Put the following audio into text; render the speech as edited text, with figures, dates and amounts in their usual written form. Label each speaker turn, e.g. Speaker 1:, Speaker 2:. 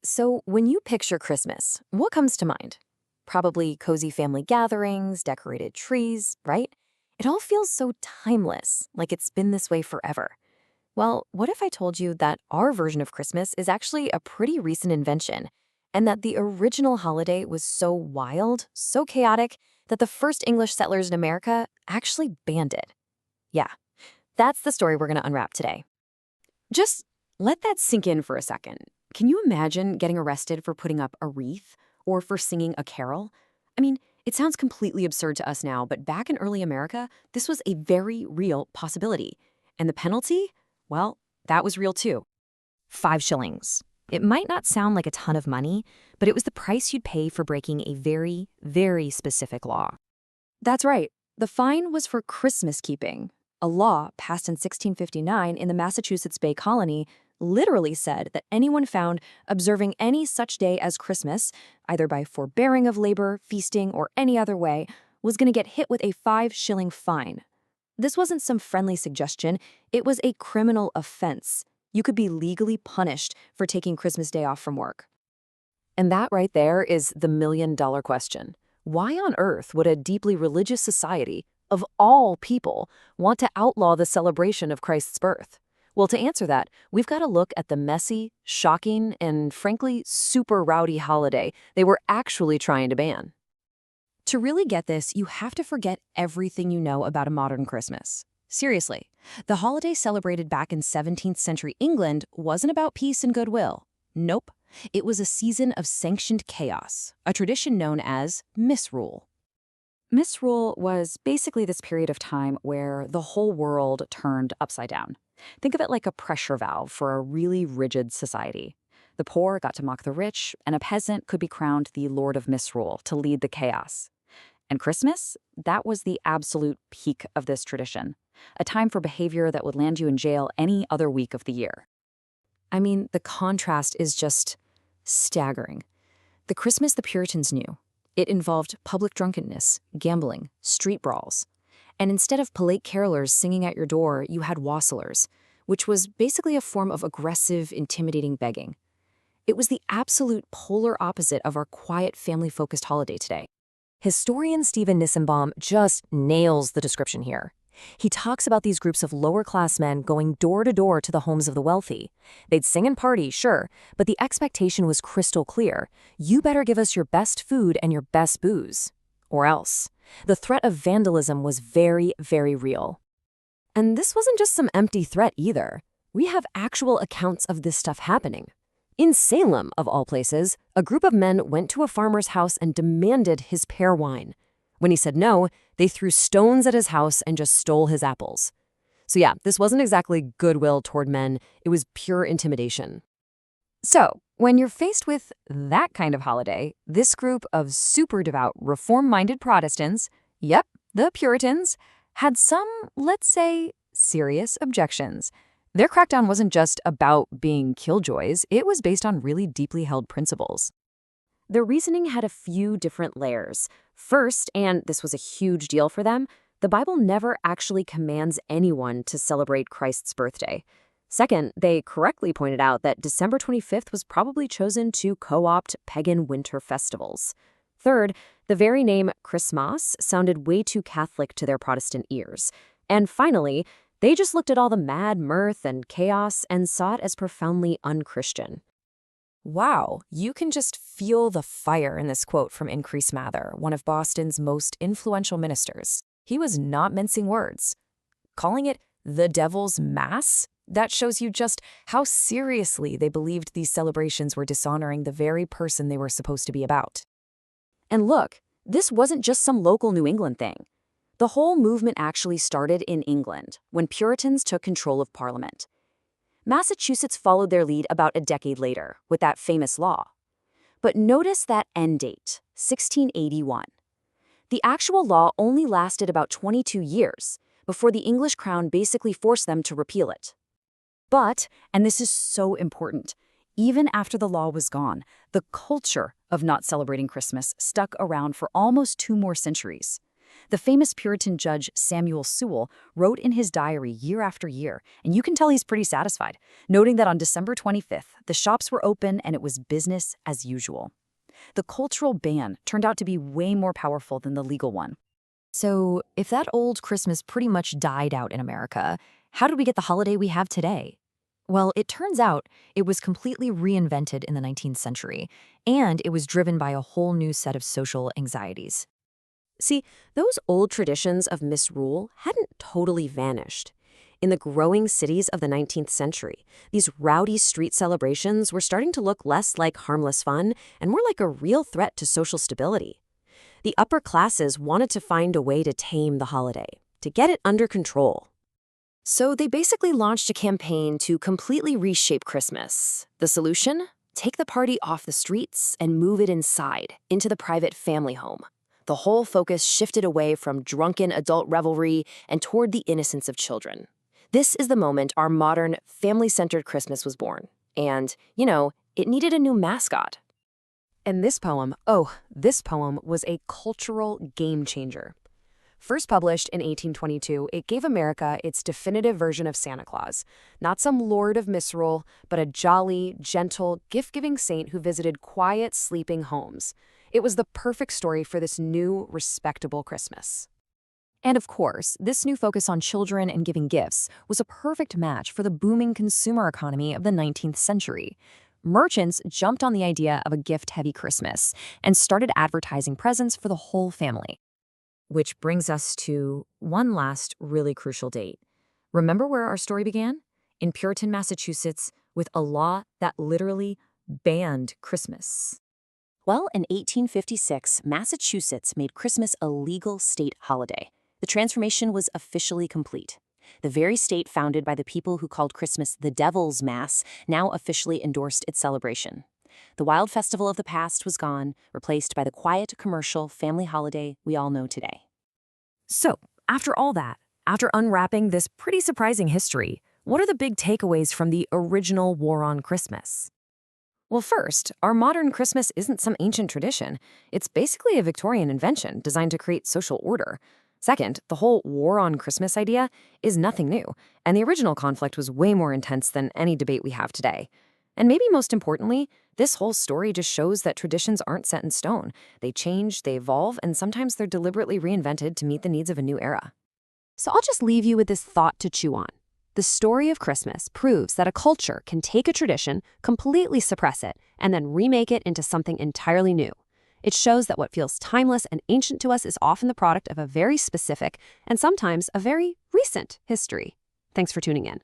Speaker 1: So, when you picture Christmas, what comes to mind? Probably cozy family gatherings, decorated trees, right? It all feels so timeless, like it's been this way forever. Well, what if I told you that our version of Christmas is actually a pretty recent invention, and that the original holiday was so wild, so chaotic, that the first English settlers in America actually banned it? Yeah, that's the story we're going to unwrap today. Just let that sink in for a second. Can you imagine getting arrested for putting up a wreath or for singing a carol? I mean, it sounds completely absurd to us now, but back in early America, this was a very real possibility. And the penalty? Well, that was real too. 5 shillings. It might not sound like a ton of money, but it was the price you'd pay for breaking a very, very specific law. That's right. The fine was for Christmas keeping. A law passed in 1659 in the Massachusetts Bay Colony literally said that anyone found observing any such day as Christmas, either by forbearing of labor, feasting, or any other way, was going to get hit with a 5 shilling fine. This wasn't some friendly suggestion, it was a criminal offense. You could be legally punished for taking Christmas Day off from work. And that right there is the million-dollar question. Why on earth would a deeply religious society, of all people, want to outlaw the celebration of Christ's birth? Well, to answer that, we've got to look at the messy, shocking, and frankly, super rowdy holiday they were actually trying to ban. To really get this, you have to forget everything you know about a modern Christmas. Seriously, the holiday celebrated back in 17th century England wasn't about peace and goodwill. Nope. It was a season of sanctioned chaos, a tradition known as misrule. Misrule was basically this period of time where the whole world turned upside down. Think of it like a pressure valve for a really rigid society. The poor got to mock the rich, and a peasant could be crowned the Lord of Misrule to lead the chaos. And Christmas? That was the absolute peak of this tradition, a time for behavior that would land you in jail any other week of the year. I mean, the contrast is just staggering. The Christmas the Puritans knew, it involved public drunkenness, gambling, street brawls. And instead of polite carolers singing at your door, you had wassailers, which was basically a form of aggressive, intimidating begging. It was the absolute polar opposite of our quiet, family-focused holiday today. Historian Stephen Nissenbaum just nails the description here. He talks about these groups of lower-class men going door to door to the homes of the wealthy. They'd sing and party, sure, but the expectation was crystal clear. You better give us your best food and your best booze. Or else. The threat of vandalism was very, very real. And this wasn't just some empty threat either. We have actual accounts of this stuff happening. In Salem, of all places, a group of men went to a farmer's house and demanded his pear wine. When he said no, they threw stones at his house and just stole his apples. So yeah, this wasn't exactly goodwill toward men, it was pure intimidation. So, when you're faced with that kind of holiday, this group of super devout, reform-minded Protestants, yep, the Puritans, had some, let's say, serious objections. Their crackdown wasn't just about being killjoys, it was based on really deeply held principles. Their reasoning had a few different layers. First, and this was a huge deal for them, the Bible never actually commands anyone to celebrate Christ's birthday. Second, they correctly pointed out that December 25th was probably chosen to co-opt pagan winter festivals. Third, the very name Christmas sounded way too Catholic to their Protestant ears. And finally, they just looked at all the mad mirth and chaos and saw it as profoundly unchristian. Wow, you can just feel the fire in this quote from Increase Mather, one of Boston's most influential ministers. He was not mincing words. Calling it the devil's mass? That shows you just how seriously they believed these celebrations were dishonoring the very person they were supposed to be about. And look, this wasn't just some local New England thing. The whole movement actually started in England, when Puritans took control of Parliament. Massachusetts followed their lead about a decade later, with that famous law. But notice that end date, 1681. The actual law only lasted about 22 years, before the English crown basically forced them to repeal it. But, and this is so important, even after the law was gone, the culture of not celebrating Christmas stuck around for almost 2 more centuries. The famous Puritan judge Samuel Sewall wrote in his diary year after year, and you can tell he's pretty satisfied, noting that on December 25th, the shops were open and it was business as usual. The cultural ban turned out to be way more powerful than the legal one. So, if that old Christmas pretty much died out in America, how did we get the holiday we have today? Well, it turns out it was completely reinvented in the 19th century, and it was driven by a whole new set of social anxieties.
Speaker 2: See, those old traditions of misrule hadn't totally vanished. In the growing cities of the 19th century, these rowdy street celebrations were starting to look less like harmless fun and more like a real threat to social stability. The upper classes wanted to find a way to tame the holiday, to get it under control. So they basically launched a campaign to completely reshape Christmas. The solution? Take the party off the streets and move it inside, into the private family home. The whole focus shifted away from drunken adult revelry and toward the innocence of children. This is the moment our modern, family-centered Christmas was born. And, it needed a new mascot. And this poem was a cultural game changer. First published in 1822, it gave America its definitive version of Santa Claus. Not some lord of misrule, but a jolly, gentle, gift-giving saint who visited quiet, sleeping homes. It was the perfect story for this new, respectable Christmas. And of course, this new focus on children and giving gifts was a perfect match for the booming consumer economy of the 19th century. Merchants jumped on the idea of a gift-heavy Christmas and started advertising presents for the whole family. Which brings us to one last really crucial date. Remember where our story began? In Puritan, Massachusetts, with a law that literally banned Christmas. Well, in 1856, Massachusetts made Christmas a legal state holiday. The transformation was officially complete. The very state founded by the people who called Christmas the Devil's Mass now officially endorsed its celebration. The wild festival of the past was gone, replaced by the quiet, commercial, family holiday we all know today.
Speaker 1: So, after all that, after unwrapping this pretty surprising history, what are the big takeaways from the original War on Christmas? Well, first, our modern Christmas isn't some ancient tradition. It's basically a Victorian invention designed to create social order. Second, the whole War on Christmas idea is nothing new, and the original conflict was way more intense than any debate we have today. And maybe most importantly, this whole story just shows that traditions aren't set in stone. They change, they evolve, and sometimes they're deliberately reinvented to meet the needs of a new era.
Speaker 2: So I'll just leave you with this thought to chew on. The story of Christmas proves that a culture can take a tradition, completely suppress it, and then remake it into something entirely new. It shows that what feels timeless and ancient to us is often the product of a very specific and sometimes a very recent history. Thanks for tuning in.